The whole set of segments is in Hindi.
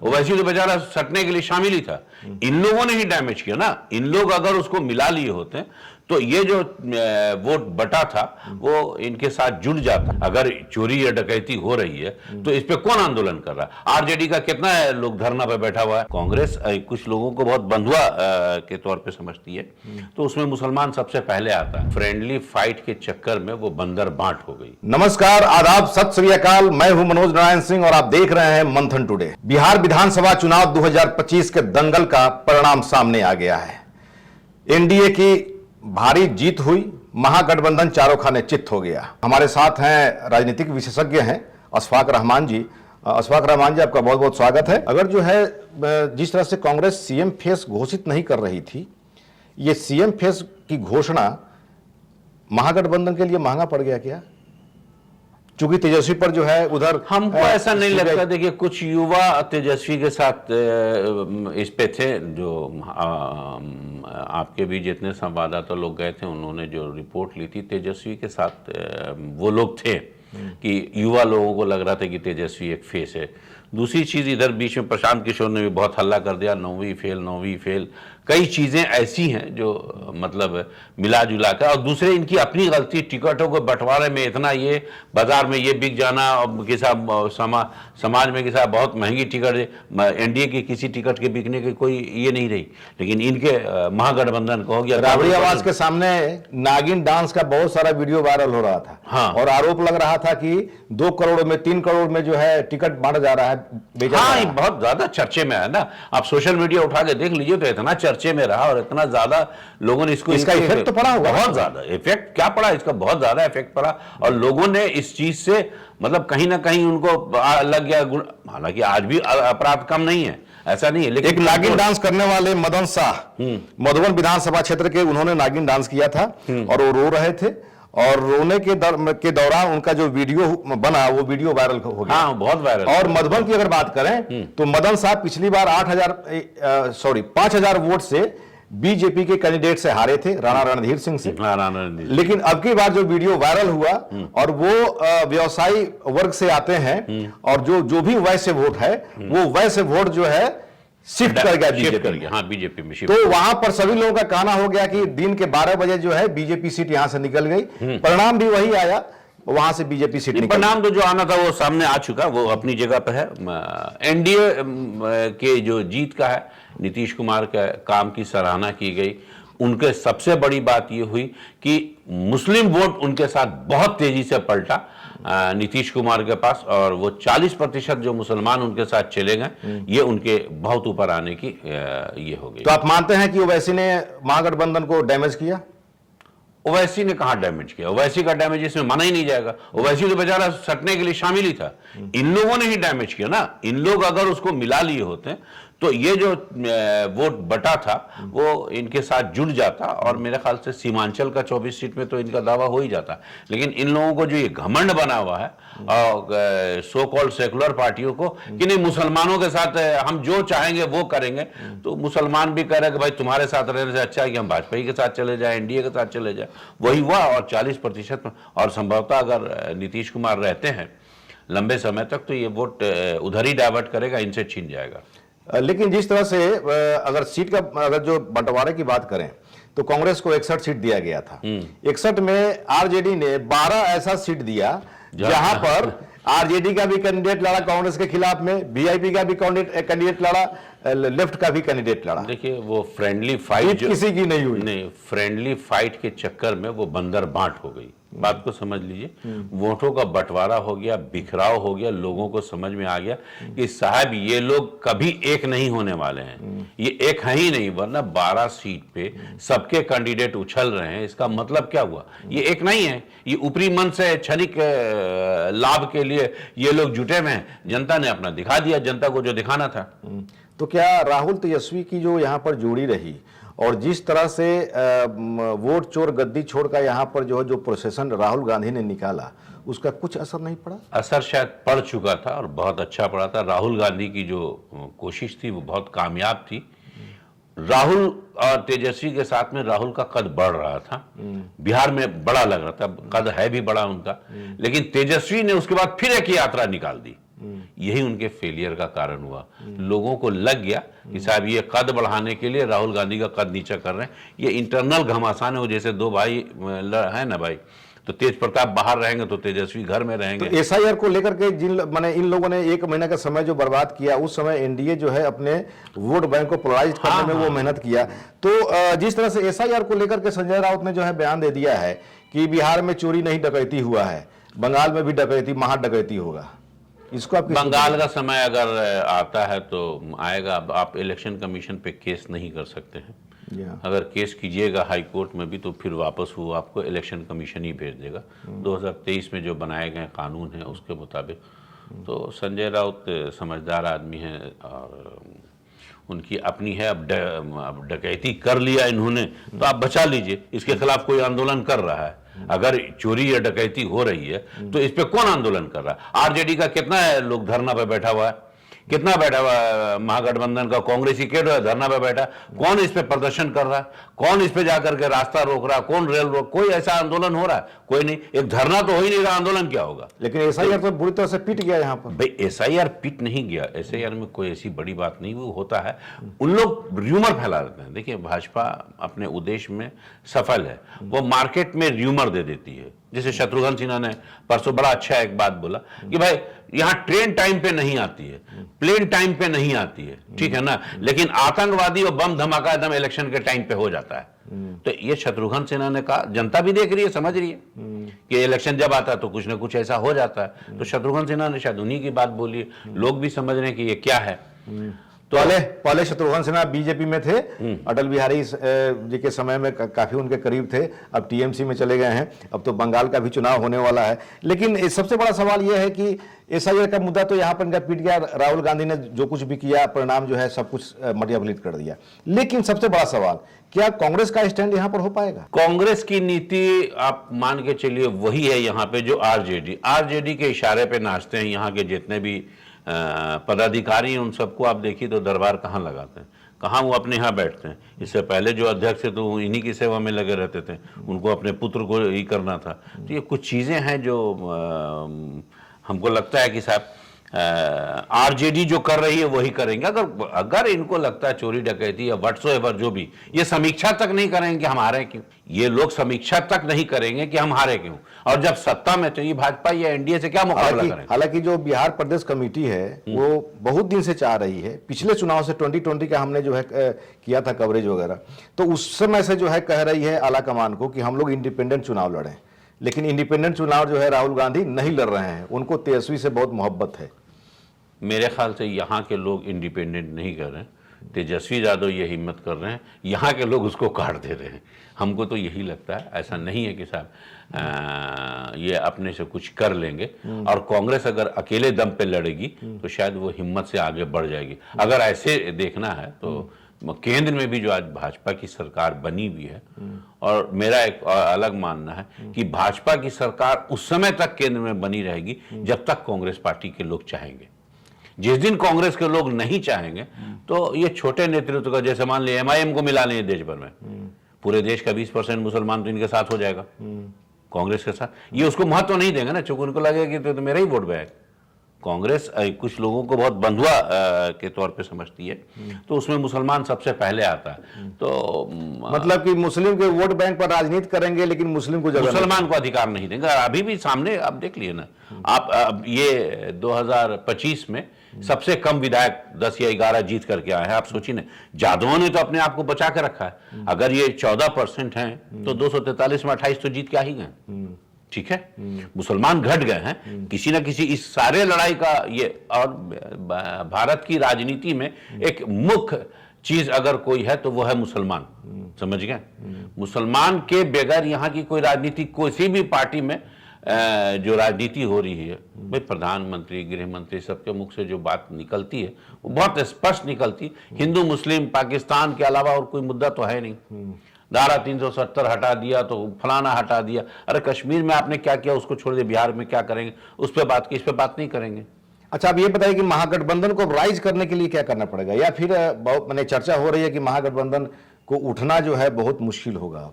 ओवैसी तो बेचारा सटने के लिए शामिल ही था। इन लोगों ने ही डैमेज किया ना। इन लोग अगर उसको मिला लिए होते तो ये जो वोट बटा था वो इनके साथ जुड़ जाता। अगर चोरी या डकैती हो रही है तो इस पे कौन आंदोलन कर रहा है? आरजेडी का कितना लोग धरना पे बैठा हुआ है। कांग्रेस कुछ लोगों को बहुत बंधुआ के तौर पे समझती है, तो उसमें मुसलमान सबसे पहले आता है। फ्रेंडली फाइट के चक्कर में वो बंदर बांट हो गई। नमस्कार, आदाब, सत श्री अकाल। मैं हूं मनोज नारायण सिंह और आप देख रहे हैं मंथन टुडे। बिहार विधानसभा चुनाव 2025 के दंगल का परिणाम सामने आ गया है। एनडीए की भारी जीत हुई, महागठबंधन चारों खाने चित्त हो गया। हमारे साथ हैं राजनीतिक विशेषज्ञ हैं अशफाक रहमान जी। अशफाक रहमान जी, आपका बहुत बहुत स्वागत है। अगर जो है जिस तरह से कांग्रेस सीएम फेस घोषित नहीं कर रही थी, ये सीएम फेस की घोषणा महागठबंधन के लिए महंगा पड़ गया क्या? चूंकि तेजस्वी पर जो है उधर हमको ऐसा नहीं लगता। देखिए, कुछ युवा तेजस्वी के साथ इस पे थे, जो आपके भी जितने संवाददाता लोग गए थे उन्होंने जो रिपोर्ट ली थी, तेजस्वी के साथ वो लोग थे कि युवा लोगों को लग रहा था कि तेजस्वी एक फेस है। दूसरी चीज, इधर बीच में प्रशांत किशोर ने भी बहुत हल्ला कर दिया, 9वीं फेल। कई चीजें ऐसी हैं जो मतलब मिला जुला कर, और दूसरे इनकी अपनी गलती, टिकटों को बंटवारे में इतना ये बाजार में ये बिक जाना, और किसा समाज में किसा बहुत महंगी टिकट, एनडीए की किसी टिकट के बिकने की कोई ये नहीं रही, लेकिन इनके महागठबंधन को हो गया। राबड़ी आवाज के सामने नागिन डांस का बहुत सारा वीडियो वायरल हो रहा था। हाँ। और आरोप लग रहा था कि 2 करोड़ में 3 करोड़ में जो है टिकट बांटा जा रहा है, बेचा जा रहा है। बहुत ज्यादा चर्चे में है ना। आप सोशल मीडिया उठा के देख लीजिए तो इतना चर्चे में रहा और इतना ज्यादा लोगों ने इसको, इसका इफेक्ट तो पड़ा होगा। बहुत ज्यादा इफेक्ट क्या पड़ा, इसका बहुत ज्यादा इफेक्ट पड़ा। और लोगों ने इस चीज से मतलब कहीं ना कहीं उनको लग गया। हालांकि आज भी अपराध कम नहीं है, ऐसा नहीं है, लेकिन एक नागिन डांस करने वाले मदन शाह मधुबन विधानसभा क्षेत्र के, उन्होंने नागिन डांस किया था और वो रो रहे थे, और रोने के दौरान उनका जो वीडियो बना वो वीडियो वायरल हो गया। हाँ, बहुत वायरल। और मधुबन की अगर बात करें तो मदन साहब पिछली बार 5,000 वोट से बीजेपी के कैंडिडेट से हारे थे, राणा रणधीर सिंह से। लेकिन अब की बार जो वीडियो वायरल हुआ, और वो व्यवसायी वर्ग से आते हैं, और जो भी वैसे वोट है वो वैसे वोट जो है शिफ्ट कर गया बीजेपी। हाँ, बीजेपी में शिफ्ट। तो वहां पर सभी लोगों का कहना हो गया कि दिन के 12 बजे जो है बीजेपी सीट यहां से निकल गई। परिणाम भी वही आया, वहां से बीजेपी सीट निकल। परिणाम तो जो आना था वो सामने आ चुका, वो अपनी जगह पर है। एनडीए के जो जीत का है, नीतीश कुमार के काम की सराहना की गई। उनके सबसे बड़ी बात ये हुई कि मुस्लिम वोट उनके साथ बहुत तेजी से पलटा नीतीश कुमार के पास, और वो 40% जो मुसलमान उनके साथ चले गए, ये उनके बहुत ऊपर आने की ये हो गई। तो आप मानते हैं कि ओवैसी ने महागठबंधन को डैमेज किया? ओवैसी ने कहा डैमेज किया? ओवैसी का डैमेज इसमें माना ही नहीं जाएगा। ओवैसी तो बेचारा सटने के लिए शामिल ही था। इन लोगों ने ही डैमेज किया ना। इन लोग अगर उसको मिला लिए होते तो ये जो वोट बटा था वो इनके साथ जुड़ जाता, और मेरे ख्याल से सीमांचल का 24 सीट में तो इनका दावा हो ही जाता। लेकिन इन लोगों को जो ये घमंड बना हुआ है, और सो कॉल्ड सेकुलर पार्टियों को, कि नहीं मुसलमानों के साथ हम जो चाहेंगे वो करेंगे, तो मुसलमान भी कह रहे कि भाई तुम्हारे साथ रहने से अच्छा है कि हम भाजपा के साथ चले जाएं, एनडीए के साथ चले जाएं। वही हुआ, और 40%, और संभवतः अगर नीतीश कुमार रहते हैं लंबे समय तक तो ये वोट उधर ही डाइवर्ट करेगा, इनसे छीन जाएगा। लेकिन जिस तरह से अगर सीट का, अगर जो बंटवारे की बात करें तो कांग्रेस को 61 सीट दिया गया था। 61 में आरजेडी ने 12 ऐसा सीट दिया जहां पर आरजेडी का भी कैंडिडेट लड़ा कांग्रेस के खिलाफ में, वीआईपी का भी कैंडिडेट लड़ा, लेफ्ट का भी कैंडिडेट लड़ा। देखिए, वो फ्रेंडली फाइट किसी की नहीं हुई। नहीं, फ्रेंडली फाइट के चक्कर में वो बंदर बांट हो गई। बात को समझ लीजिए। वोटों का बंटवारा हो गया, बिखराव हो गया, लोगों को समझ में आ गया कि साहब ये लोग कभी एक नहीं होने वाले हैं। ये एक है ही नहीं, वरना 12 सीट पे सबके कैंडिडेट उछल रहे हैं। इसका मतलब क्या हुआ? ये एक नहीं है, ये ऊपरी मन से क्षणिक लाभ के लिए ये लोग जुटे हुए हैं। जनता ने अपना दिखा दिया, जनता को जो दिखाना था। तो क्या राहुल तेजस्वी की जो यहाँ पर जोड़ी रही, और जिस तरह से वोट चोर गद्दी छोड़ का यहाँ पर जो है जो प्रोसेसन राहुल गांधी ने निकाला, उसका कुछ असर नहीं पड़ा? असर शायद पड़ चुका था, और बहुत अच्छा पड़ा था। राहुल गांधी की जो कोशिश थी वो बहुत कामयाब थी। राहुल और तेजस्वी के साथ में राहुल का कद बढ़ रहा था, बिहार में बड़ा लग रहा था, कद है भी बड़ा उनका। लेकिन तेजस्वी ने उसके बाद फिर एक यात्रा निकाल दी यही उनके फेलियर का कारण हुआ। लोगों को लग गया कि साहब ये कद बढ़ाने के लिए राहुल गांधी का कद नीचा कर रहे हैं, ये इंटरनल घमासान है। वो जैसे दो भाई है ना भाई, तो तेज प्रताप बाहर रहेंगे तो तेजस्वी घर में रहेंगे। तो एसआईआर को लेकर के माने इन लोगों ने 1 महीने का समय जो बर्बाद किया, उस समय एनडीए जो है अपने वोट बैंक को पोलराइज करने में वो मेहनत किया। तो जिस तरह से एसआईआर को लेकर के संजय राउत ने जो है बयान दे दिया है कि बिहार में चोरी नहीं डकैती हुआ है, बंगाल में भी डकैती महा डकैती होगा, इसको आप बंगाल का समय अगर आता है तो आएगा। आप इलेक्शन कमीशन पे केस नहीं कर सकते हैं। अगर केस कीजिएगा हाई कोर्ट में भी तो फिर वापस वो आपको इलेक्शन कमीशन ही भेज देगा। 2023 में जो बनाए गए कानून है उसके मुताबिक। तो संजय राउत समझदार आदमी है और उनकी अपनी है। अब डकैती कर लिया इन्होंने तो आप बचा लीजिए, इसके खिलाफ कोई आंदोलन कर रहा है। अगर चोरी या डकैती हो रही है तो इस पे कौन आंदोलन कर रहा है? आरजेडी का कितना है लोग धरना पे बैठा हुआ है, कितना बैठा हुआ है? महागठबंधन का कांग्रेसी के धरना पे बैठा, कौन इस पे प्रदर्शन कर रहा है? कौन इस पे जाकर के रास्ता रोक रहा है? कौन रेल रोक? कोई ऐसा आंदोलन हो रहा है? कोई नहीं। एक धरना तो हो ही नहीं रहा, आंदोलन क्या होगा? लेकिन एसआईआर तो बुरी तरह से पिट गया यहाँ पर। भाई एसआईआर पिट नहीं गया, एसआईआर में कोई ऐसी बड़ी बात नहीं वो होता है। उन लोग र्यूमर फैला देते हैं। देखिए भाजपा अपने उद्देश्य में सफल है, वो मार्केट में र्यूमर दे देती है। जैसे शत्रुघ्न सिन्हा ने परसों बड़ा अच्छा एक बात बोला कि भाई यहां ट्रेन टाइम पे नहीं आती है, प्लेन टाइम पे नहीं आती है, ठीक है ना, लेकिन आतंकवादी और बम धमाका एकदम इलेक्शन के टाइम पे हो जाता है। तो ये शत्रुघ्न सिन्हा ने कहा, जनता भी देख रही है, समझ रही है कि इलेक्शन जब आता है तो कुछ ना कुछ ऐसा हो जाता है। तो शत्रुघ्न सिन्हा ने शायद उन्हीं की बात बोली है, लोग भी समझ रहे हैं कि ये क्या है। तो पहले शत्रुघ्न सिन्हा बीजेपी में थे, अटल बिहारी जी के समय में काफी उनके करीब थे, अब टीएमसी में चले गए हैं। अब तो बंगाल का भी चुनाव होने वाला है। लेकिन सबसे बड़ा सवाल यह है कि एसआईआर का मुद्दा तो यहाँ पर इनका पीट गया, राहुल गांधी ने जो कुछ भी किया परिणाम जो है सब कुछ मटिया पलित कर दिया। लेकिन सबसे बड़ा सवाल, क्या कांग्रेस का स्टैंड यहाँ पर हो पाएगा? कांग्रेस की नीति आप मान के चलिए वही है यहाँ पे जो आरजेडी के इशारे पे नाचते हैं। यहाँ के जितने भी पदाधिकारी हैं उन सबको आप देखिए तो दरबार कहाँ लगाते हैं, कहाँ वो अपने यहाँ बैठते हैं। इससे पहले जो अध्यक्ष थे तो इन्हीं की सेवा में लगे रहते थे, उनको अपने पुत्र को ही करना था। तो ये कुछ चीज़ें हैं जो हमको लगता है कि साहब आरजेडी जो कर रही है वही करेंगे। अगर इनको लगता है चोरी डकैती या व्हाट्सएवर जो भी, ये समीक्षा तक नहीं करेंगे कि हम हारे क्यों। ये लोग समीक्षा तक नहीं करेंगे कि हम हारे क्यों। और जब सत्ता में तो ये भाजपा या एनडीए से क्या मुकाबला करेंगे। हालांकि जो बिहार प्रदेश कमेटी है वो बहुत दिन से चाह रही है, पिछले चुनाव से 2020 का हमने जो है किया था कवरेज वगैरह, तो उस समय से जो है कह रही है आला कमान को कि हम लोग इंडिपेंडेंट चुनाव लड़ें। लेकिन इंडिपेंडेंट चुनाव जो है राहुल गांधी नहीं लड़ रहे हैं, उनको तेजस्वी से बहुत मोहब्बत है। मेरे ख्याल से यहाँ के लोग इंडिपेंडेंट नहीं कर रहे हैं, तेजस्वी यादव ये हिम्मत कर रहे हैं, यहाँ के लोग उसको काट दे रहे हैं। हमको तो यही लगता है, ऐसा नहीं है कि साहब ये अपने से कुछ कर लेंगे। और कांग्रेस अगर अकेले दम पे लड़ेगी तो शायद वो हिम्मत से आगे बढ़ जाएगी। अगर ऐसे देखना है तो केंद्र में भी जो आज भाजपा की सरकार बनी हुई है, और मेरा एक अलग मानना है कि भाजपा की सरकार उस समय तक केंद्र में बनी रहेगी जब तक कांग्रेस पार्टी के लोग चाहेंगे। जिस दिन कांग्रेस के लोग नहीं चाहेंगे तो ये छोटे नेतृत्व का, जैसे मान लिया एमआईएम को मिला लें देश भर में, पूरे देश का 20% मुसलमान तो इनके साथ हो जाएगा, कांग्रेस के साथ। ये उसको महत्व नहीं देंगे ना, चूंकि उनको लगेगा कि तो मेरा ही वोट बैंक। कांग्रेस कुछ लोगों को बहुत बंधुआ के तौर पे समझती है, तो उसमें मुसलमान सबसे पहले आता है। तो मतलब कि मुस्लिम के वोट बैंक पर राजनीति करेंगे लेकिन मुस्लिम को जगह, मुसलमान को अधिकार नहीं देंगे। अभी भी सामने आप देख लिए ना, आप ये 2025 में सबसे कम विधायक 10 या 11 जीत करके आए हैं। आप सोचिए ना, जादवों ने तो अपने आप को बचा के रखा है। अगर ये 14% हैं तो 243 में 28 तो जीत के आ ही गए। ठीक है, मुसलमान घट गए हैं किसी ना किसी इस सारे लड़ाई का ये। और भारत की राजनीति में एक मुख्य चीज अगर कोई है तो वो है मुसलमान, समझ गए। मुसलमान के बगैर यहाँ की कोई राजनीति, किसी भी पार्टी में जो राजनीति हो रही है, भाई प्रधानमंत्री, गृह मंत्री, सबके मुख से जो बात निकलती है वो बहुत स्पष्ट निकलती है। हिंदू मुस्लिम पाकिस्तान के अलावा और कोई मुद्दा तो है नहीं। धारा 370 हटा दिया तो फलाना हटा दिया। अरे कश्मीर में आपने क्या किया उसको छोड़ दिया, बिहार में क्या करेंगे उस पर बात की, इस पर बात नहीं करेंगे। अच्छा, अब ये बताइए कि महागठबंधन को राइज करने के लिए क्या करना पड़ेगा, या फिर बहुत मैंने चर्चा हो रही है कि महागठबंधन को उठना जो है बहुत मुश्किल होगा।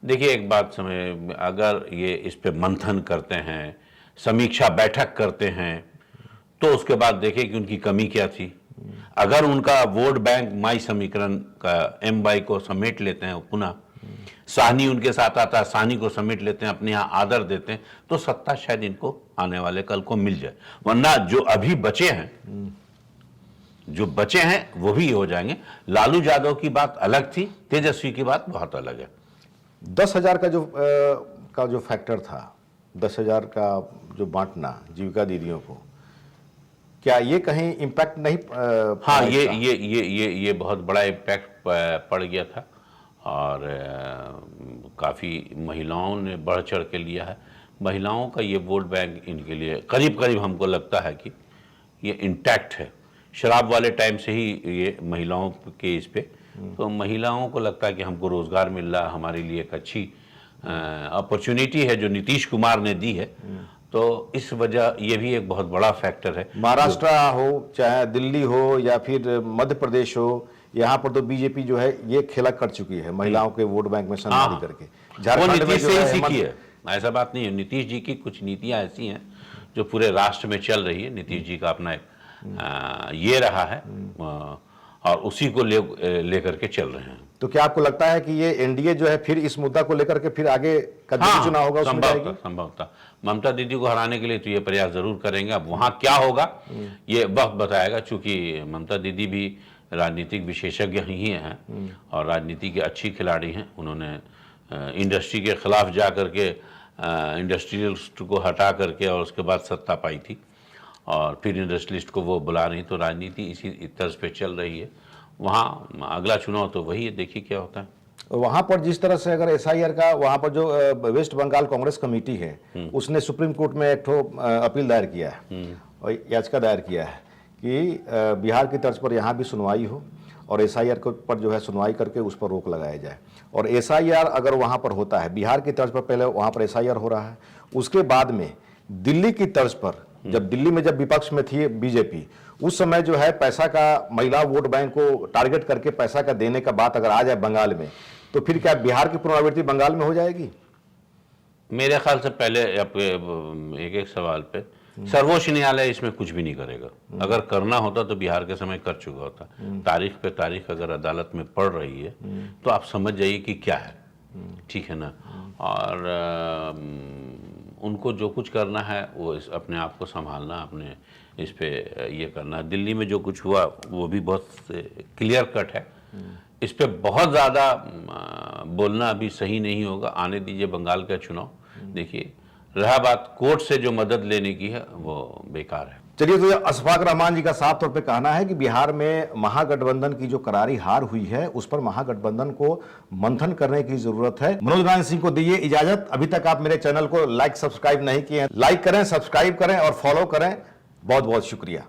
देखिए एक बात समझ, अगर ये इस पे मंथन करते हैं, समीक्षा बैठक करते हैं, तो उसके बाद देखें कि उनकी कमी क्या थी। अगर उनका वोट बैंक माई समीकरण का M को समेट लेते हैं पुनः, साहनी उनके साथ आता है, साहनी को समेट लेते हैं, अपने यहाँ आदर देते हैं, तो सत्ता शायद इनको आने वाले कल को मिल जाए। वरना जो अभी बचे हैं, वो भी हो जाएंगे। लालू यादव की बात अलग थी, तेजस्वी की बात बहुत अलग है। 10,000 का जो फैक्टर था, 10,000 का जो बांटना जीविका दीदियों को, क्या ये कहीं इम्पैक्ट नहीं हाँ, ये बहुत बड़ा इम्पैक्ट पड़ गया था और काफ़ी महिलाओं ने बढ़ चढ़ के लिया है। महिलाओं का ये वोट बैंक इनके लिए करीब करीब हमको लगता है कि ये इंटैक्ट है। शराब वाले टाइम से ही ये महिलाओं के इस पे, तो महिलाओं को लगता है कि हमको रोज़गार मिल रहा है, हमारे लिए एक अच्छी अपॉर्चुनिटी है जो नीतीश कुमार ने दी है। तो इस वजह ये भी एक बहुत बड़ा फैक्टर है। महाराष्ट्र हो चाहे दिल्ली हो या फिर मध्य प्रदेश हो, यहाँ पर तो बीजेपी जो है ये खेला कर चुकी है महिलाओं के वोट बैंक में शामिल करके। वो नीतीश से ही सीखी है, ऐसा बात नहीं है। नीतीश जी की कुछ नीतियां ऐसी हैं जो पूरे राष्ट्र में चल रही है। नीतीश जी का अपना एक ये रहा है और उसी को लेकर के चल रहे हैं। तो क्या आपको लगता है कि ये एनडीए जो है फिर इस मुद्दा को लेकर के फिर आगे का जो चुनाव होगा उसमें जाएगी? संभवतः ममता दीदी को हराने के लिए तो ये प्रयास जरूर करेंगे। अब वहां क्या होगा ये वक्त बताएगा, चूंकि ममता दीदी भी राजनीतिक विशेषज्ञ ही हैं और राजनीति के अच्छी खिलाड़ी हैं। उन्होंने इंडस्ट्री के खिलाफ जा करके इंडस्ट्रियलिस्ट को हटा करके और उसके बाद सत्ता पाई थी और फिर इंडस्ट्रियलिस्ट को वो बुला रही। तो राजनीति इसी तर्ज पे चल रही है। वहाँ अगला चुनाव तो वही है, देखिए क्या होता है। वहां पर जिस तरह से अगर एसआईआर का, वहां पर जो वेस्ट बंगाल कांग्रेस कमेटी है उसने सुप्रीम कोर्ट में एक अपील दायर किया है और याचिका दायर किया है कि बिहार की तर्ज पर यहाँ भी सुनवाई हो और एसआईआर पर जो है सुनवाई करके उस पर रोक लगाया जाए। और एसआईआर अगर वहाँ पर होता है, बिहार की तर्ज पर पहले वहाँ पर एसआईआर हो रहा है, उसके बाद में दिल्ली की तर्ज पर, जब दिल्ली में जब विपक्ष में थी बीजेपी, उस समय जो है पैसा का, महिला वोट बैंक को टारगेट करके पैसा का देने का बात अगर आ जाए बंगाल में, तो फिर क्या बिहार की पुनरावृत्ति बंगाल में हो जाएगी? मेरे ख्याल से पहले एक सवाल पे सर्वोच्च न्यायालय इसमें कुछ भी नहीं करेगा। अगर करना होता तो बिहार के समय कर चुका होता। तारीख पे तारीख अगर अदालत में पड़ रही है तो आप समझ जाइए कि क्या है, ठीक है ना। और उनको जो कुछ करना है वो अपने आप को संभालना, अपने इस पे ये करना। दिल्ली में जो कुछ हुआ वो भी बहुत क्लियर कट है। इस पे बहुत ज़्यादा बोलना अभी सही नहीं होगा। आने दीजिए बंगाल का चुनाव। देखिए, रहा बात कोर्ट से जो मदद लेने की है वो बेकार है। चलिए, तो अशफाक रहमान जी का साफ तौर पे कहना है कि बिहार में महागठबंधन की जो करारी हार हुई है उस पर महागठबंधन को मंथन करने की जरूरत है। मनोज नारायण सिंह को दीजिए इजाजत। अभी तक आप मेरे चैनल को लाइक सब्सक्राइब नहीं किए हैं, लाइक करें, सब्सक्राइब करें और फॉलो करें। बहुत बहुत शुक्रिया।